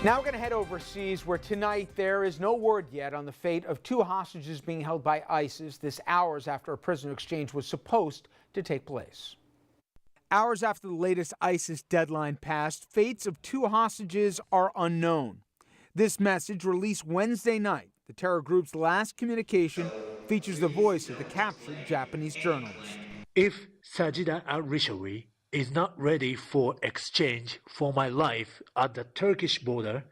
Now we're going to head overseas, where tonight there is no word yet on the fate of two hostages being held by ISIS. This hours after a prisoner exchange was supposed to take place. Hours after the latest ISIS deadline passed, fates of two hostages are unknown. This message, released Wednesday night, the terror group's last communication, features the voice of the captured Japanese journalist. If Sajida al-Rishawi is not ready for exchange for my life at the Turkish border,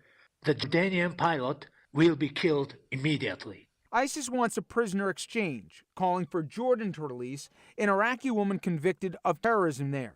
the Jordanian pilot will be killed immediately. ISIS wants a prisoner exchange, calling for Jordan to release an Iraqi woman convicted of terrorism there.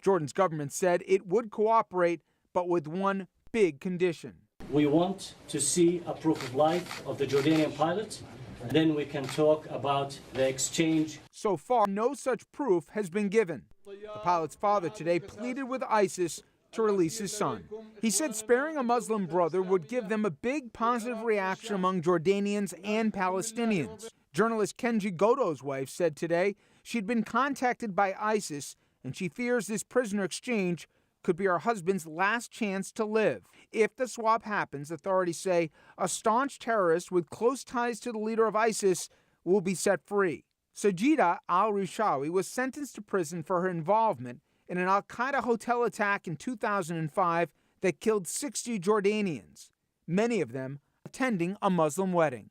Jordan's government said it would cooperate, but with one big condition. We want to see a proof of life of the Jordanian pilot. Then we can talk about the exchange. So far, no such proof has been given. The pilot's father today pleaded with ISIS to release his son. He said sparing a Muslim brother would give them a big positive reaction among Jordanians and Palestinians. Journalist Kenji Godo's wife said today she'd been contacted by ISIS and she fears this prisoner exchange could be her husband's last chance to live. If the swap happens, authorities say a staunch terrorist with close ties to the leader of ISIS will be set free. Sajida al-Rishawi was sentenced to prison for her involvement in an al-Qaeda hotel attack in 2005 that killed 60 Jordanians, many of them attending a Muslim wedding.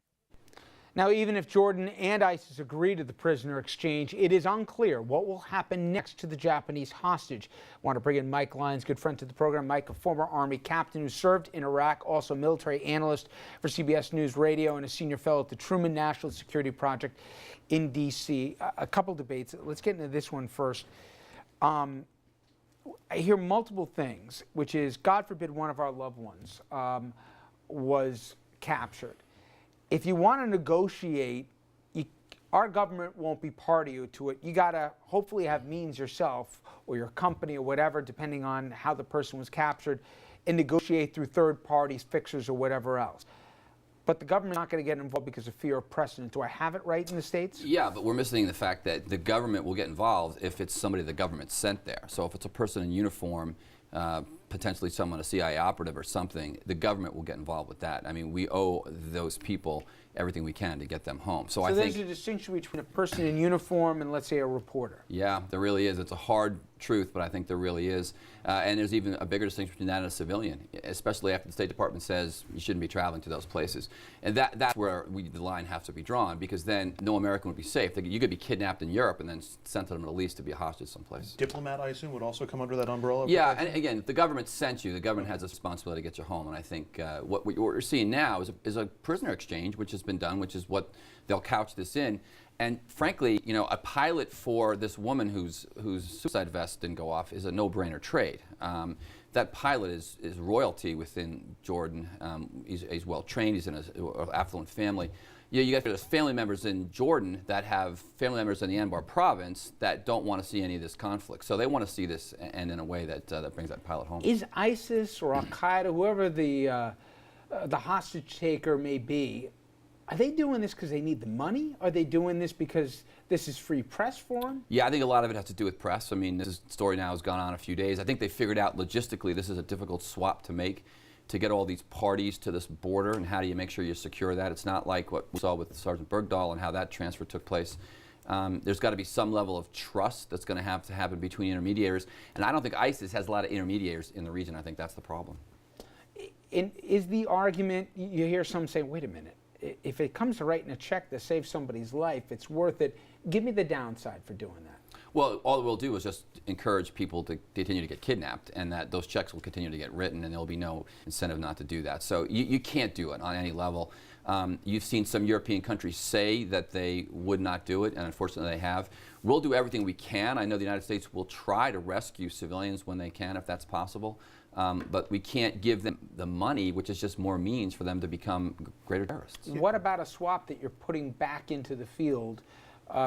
Now, even if Jordan and ISIS agree to the prisoner exchange, it is unclear what will happen next to the Japanese hostage. I want to bring in Mike Lyons, good friend to the program. Mike, a former Army captain who served in Iraq, also military analyst for CBS News Radio and a senior fellow at the Truman National Security Project in D.C. A couple debates. Let's get into this one first. I hear multiple things, which is, God forbid, one of our loved ones was captured. If you want to negotiate, our government won't be party to it. You got to hopefully have means yourself or your company or whatever, depending on how the person was captured, and negotiate through third parties, fixers, or whatever else. But the government's not going to get involved because of fear of precedent. Do I have it right in the States? Yeah, but we're missing the fact that the government will get involved if it's somebody the government sent there. So if it's a person in uniform, potentially someone, a CIA operative or something, the government will get involved with that. I mean, we owe those people everything we can to get them home. So I think there's a distinction between a person in uniform and, let's say, a reporter. Yeah, there really is. It's a hard truth, but I think there really is. And there's even a bigger distinction between that and a civilian, especially after the State Department says you shouldn't be traveling to those places. And that's where the line has to be drawn, because then no American would be safe. You could be kidnapped in Europe and then sent to the Middle East to be a hostage someplace. Diplomat, I assume, would also come under that umbrella? Yeah, and again, if the government sent you, the government has a responsibility to get you home. And I think what we're seeing now is a prisoner exchange, which has been done, which is what they'll couch this in. And frankly, you know, a pilot for this woman whose suicide vest didn't go off is a no-brainer trade. That pilot is royalty within Jordan. He's well-trained. He's in an affluent family. You got those family members in Jordan that have family members in the Anbar province that don't want to see any of this conflict. So they want to see this end in a way that that brings that pilot home. Is ISIS or Al-Qaeda, whoever the hostage taker may be, are they doing this because they need the money? Are they doing this because this is free press for them? Yeah, I think a lot of it has to do with press. I mean, this story now has gone on a few days. I think they figured out logistically this is a difficult swap to make, to get all these parties to this border, and how do you make sure you secure that? It's not like what we saw with Sergeant Bergdahl and how that transfer took place. There's got to be some level of trust that's going to have to happen between intermediaries. And I don't think ISIS has a lot of intermediaries in the region. I think that's the problem. And is the argument, you hear some say, wait a minute, if it comes to writing a check to save somebody's life, it's worth it. Give me the downside for doing that. Well, all it will do is just encourage people to continue to get kidnapped, and that those checks will continue to get written, and there will be no incentive not to do that. So you can't do it on any level. You've seen some European countries say that they would not do it, and unfortunately they have. We'll do everything we can. I know the United States will try to rescue civilians when they can, if that's possible. But we can't give them the money, which is just more means for them to become greater terrorists. What about a swap that you're putting back into the field?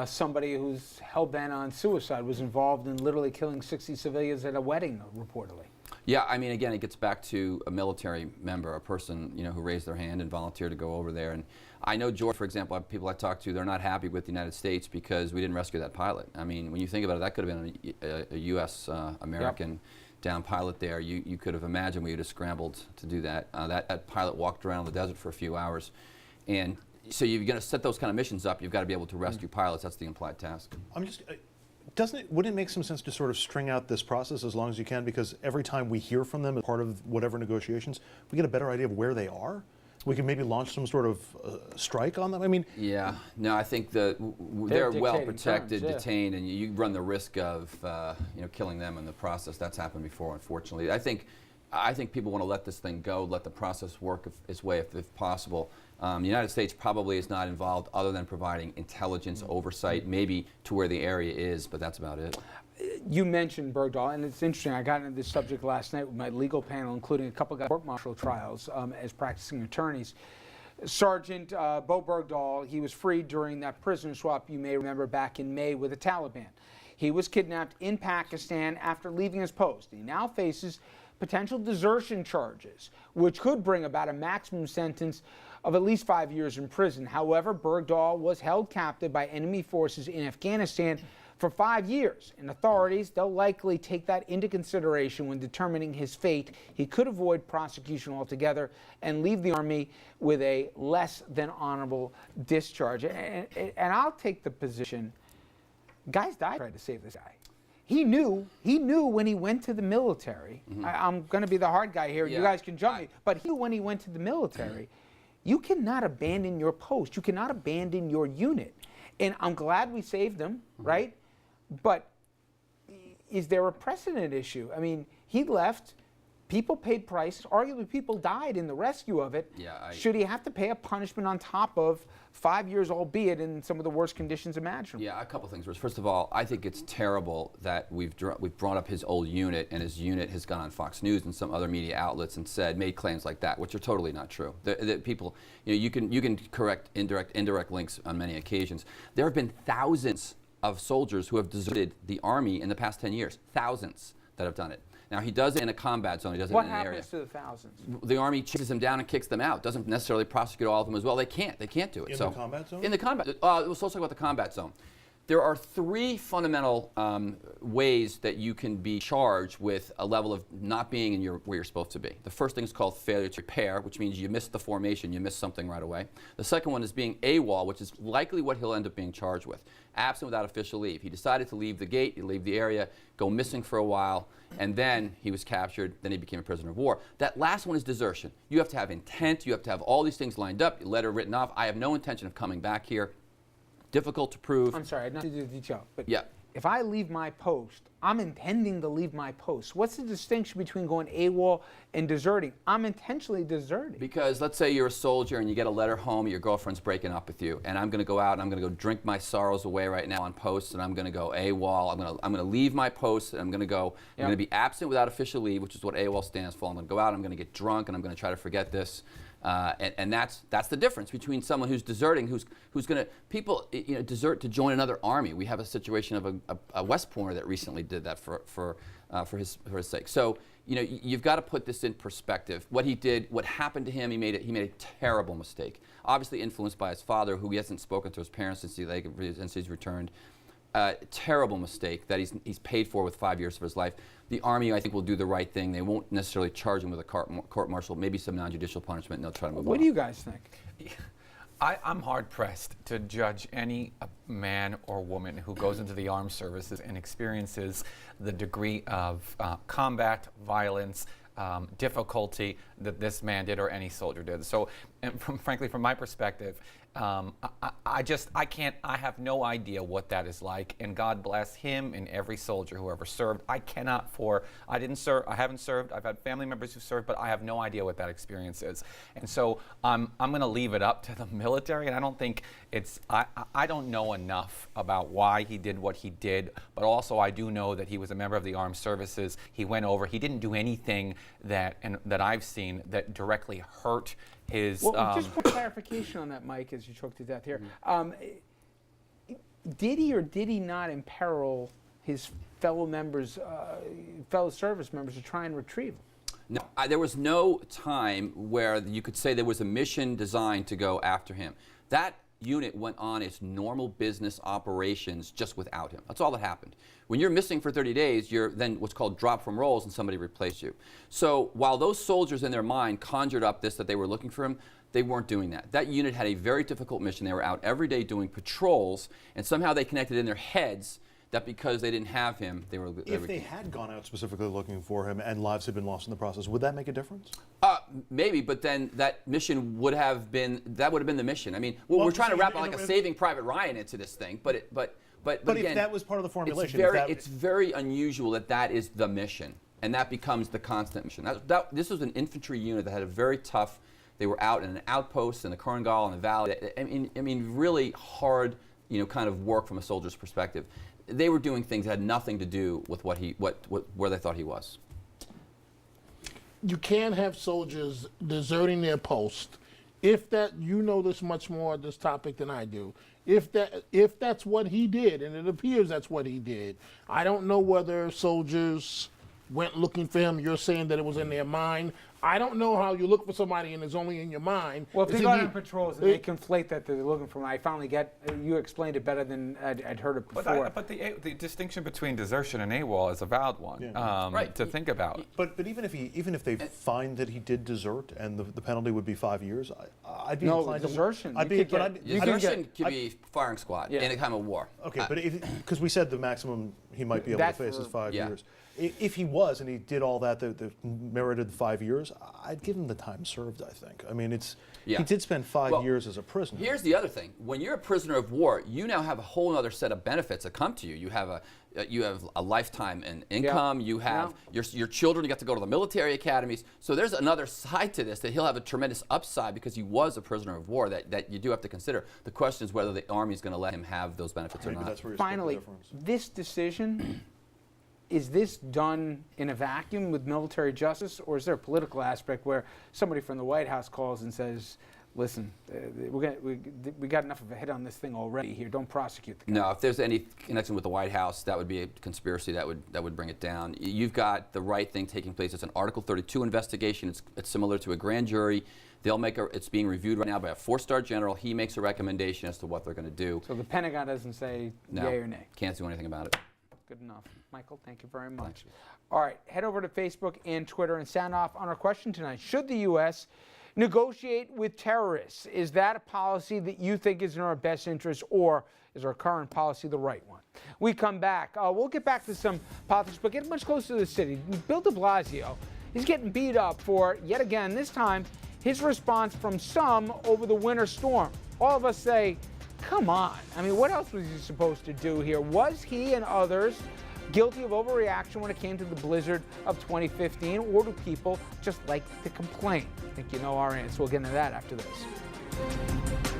Somebody who's hell-bent on suicide was involved in literally killing 60 civilians at a wedding, reportedly. Yeah, I mean, again, it gets back to a military member, a person, you know, who raised their hand and volunteered to go over there. And I know Georgia, for example, people I talked to, they're not happy with the United States because we didn't rescue that pilot. I mean, when you think about it, that could have been a U.S. American. Yep. down pilot there, you could have imagined we would have scrambled to do that. That pilot walked around the desert for a few hours. And so you're going to set those kind of missions up, you've got to be able to rescue pilots. That's the implied task. I'm just, wouldn't it make some sense to sort of string out this process as long as you can? Because every time we hear from them as part of whatever negotiations, we get a better idea of where they are. We can maybe launch some sort of strike on them. I mean, yeah, no, I think they're well protected, detained, and you run the risk of killing them in the process. That's happened before, unfortunately. I think people want to let this thing go, let the process work its way if possible. The United States probably is not involved other than providing intelligence oversight, maybe to where the area is, but that's about it. You mentioned Bergdahl, and it's interesting. I got into this subject last night with my legal panel, including a couple of court-martial trials as practicing attorneys. Sergeant Bo Bergdahl, he was freed during that prisoner swap you may remember back in May with the Taliban. He was kidnapped in Pakistan after leaving his post. He now faces potential desertion charges, which could bring about a maximum sentence of at least 5 years in prison. However, Bergdahl was held captive by enemy forces in Afghanistan for 5 years, and authorities, they'll likely take that into consideration when determining his fate. He could avoid prosecution altogether and leave the Army with a less than honorable discharge. And I'll take the position, guys died trying to save this guy. He knew when he went to the military, I'm going to be the hard guy here, you guys can jump me, but he knew when he went to the military, you cannot abandon your post, you cannot abandon your unit. And I'm glad we saved him, right? But is there a precedent issue? I mean, he left, people paid price, arguably people died in the rescue of it. Should he have to pay a punishment on top of 5 years, albeit in some of the worst conditions imaginable? Yeah, a couple things. First of all, I think it's terrible that we've brought up his old unit, and his unit has gone on Fox News and some other media outlets and made claims like that, which are totally not true. The people, you can correct indirect links on many occasions. There have been thousands of soldiers who have deserted the Army in the past 10 years. Thousands that have done it. Now, he does it in a combat zone. He does it in an area. What happens to the thousands? The Army chases them down and kicks them out. Doesn't necessarily prosecute all of them as well. They can't do it. In the combat zone? In the combat. Let's talk about the combat zone. There are three fundamental ways that you can be charged with a level of not being in where you're supposed to be. The first thing is called failure to repair, which means you missed the formation, you missed something right away. The second one is being AWOL, which is likely what he'll end up being charged with. Absent without official leave. He decided to leave the gate, leave the area, go missing for a while, and then he was captured, then he became a prisoner of war. That last one is desertion. You have to have intent, you have to have all these things lined up, your letter written off. I have no intention of coming back here. Difficult to prove. I'm sorry, not to do the detail, but yeah. If I leave my post, I'm intending to leave my post. What's the distinction between going AWOL and deserting? I'm intentionally deserting. Because let's say you're a soldier and you get a letter home, your girlfriend's breaking up with you, and I'm going to go out and I'm going to go drink my sorrows away right now on post, and I'm going to go AWOL. I'm going to leave my post, and I'm going to be absent without official leave, which is what AWOL stands for. I'm going to go out, I'm going to get drunk, and I'm going to try to forget this. And that's the difference between someone who's deserting, who's going to people desert to join another army. We have a situation of a West Pointer that recently did that for his sake. So you've got to put this in perspective. What he did, what happened to him, he made a terrible mistake. Obviously influenced by his father, who he hasn't spoken to his parents since he's returned. Terrible mistake that he's paid for with 5 years of his life. The Army, I think, will do the right thing. They won't necessarily charge him with a court-martial, maybe some non-judicial punishment, and they'll try to move on. What do you guys think? I'm hard-pressed to judge any man or woman who goes into the armed services and experiences the degree of combat, violence, difficulty that this man did or any soldier did. So, and frankly, from my perspective, I have no idea what that is like, and God bless him and every soldier who ever served. I haven't served, I've had family members who served, but I have no idea what that experience is. And so I'm going to leave it up to the military, and I don't think I don't know enough about why he did what he did, but also I do know that he was a member of the armed services. He went over, he didn't do anything that I've seen that directly hurt his... Well, just for clarification on that, Mike, as you choked to death here. Did he or did he not imperil his fellow members, fellow service members to try and retrieve him? No, there was no time where you could say there was a mission designed to go after him. That unit went on its normal business operations just without him. That's all that happened. When you're missing for 30 days, you're then what's called drop from rolls and somebody replace you. So while those soldiers in their mind conjured up this that they were looking for him, they weren't doing that. That unit had a very difficult mission. They were out every day doing patrols, and somehow they connected in their heads that because they didn't have him, they were... If they had gone out specifically looking for him and lives had been lost in the process, would that make a difference? Maybe, but then that mission would have been the mission. I mean, we're trying to wrap like a Saving Private Ryan into this thing, but again, if that was part of the formulation... It's very unusual that is the mission, and that becomes the constant mission. This was an infantry unit that had a very tough... They were out in an outpost in the Korengal in the valley. I mean, really hard, kind of work from a soldier's perspective. They were doing things that had nothing to do with where they thought he was. You can't have soldiers deserting their post. If that, this much more this topic than I do. If that's what he did, and it appears that's what he did, I don't know whether soldiers went looking for him. You're saying that it was in their mind. I don't know how you look for somebody and it's only in your mind. Well, if they go on patrols and they conflate that they're looking for him, I finally get, you explained it better than I'd heard it before. But the distinction between desertion and AWOL is a valid one right. to think about. But even if they find that he did desert and the penalty would be 5 years, I'd be inclined to... desertion. Desertion could be firing squad in a time of war. Okay, but because we said the maximum he might be able to face is 5 years. If he was and he did all that merited 5 years, I'd give him the time served, I think. I mean, he did spend 5 years as a prisoner. Here's the other thing. When you're a prisoner of war, you now have a whole other set of benefits that come to you. You have a lifetime in income. You have your children. You get to go to the military academies. So there's another side to this that he'll have a tremendous upside because he was a prisoner of war that you do have to consider. The question is whether the Army is going to let him have those benefits or not. That's where Finally, this decision... Is this done in a vacuum with military justice, or is there a political aspect where somebody from the White House calls and says, listen, we got enough of a hit on this thing already here, don't prosecute the guy? No, if there's any connection with the White House, that would be a conspiracy that would bring it down. You've got the right thing taking place. It's an Article 32 investigation. It's similar to a grand jury. It's being reviewed right now by a 4-star general. He makes a recommendation as to what they're going to do. So the Pentagon doesn't say yay or nay? Can't do anything about it. Good enough. Michael, thank you very much. All right, head over to Facebook and Twitter and sound off on our question tonight. Should the U.S. negotiate with terrorists? Is that a policy that you think is in our best interest, or is our current policy the right one? We come back. We'll get back to some politics, but get much closer to the city. Bill de Blasio is getting beat up for, yet again, this time, his response from some over the winter storm. All of us say, come on. I mean, what else was he supposed to do here? Was he and others guilty of overreaction when it came to the blizzard of 2015, or do people just like to complain? I think you know our answer. We'll get into that after this.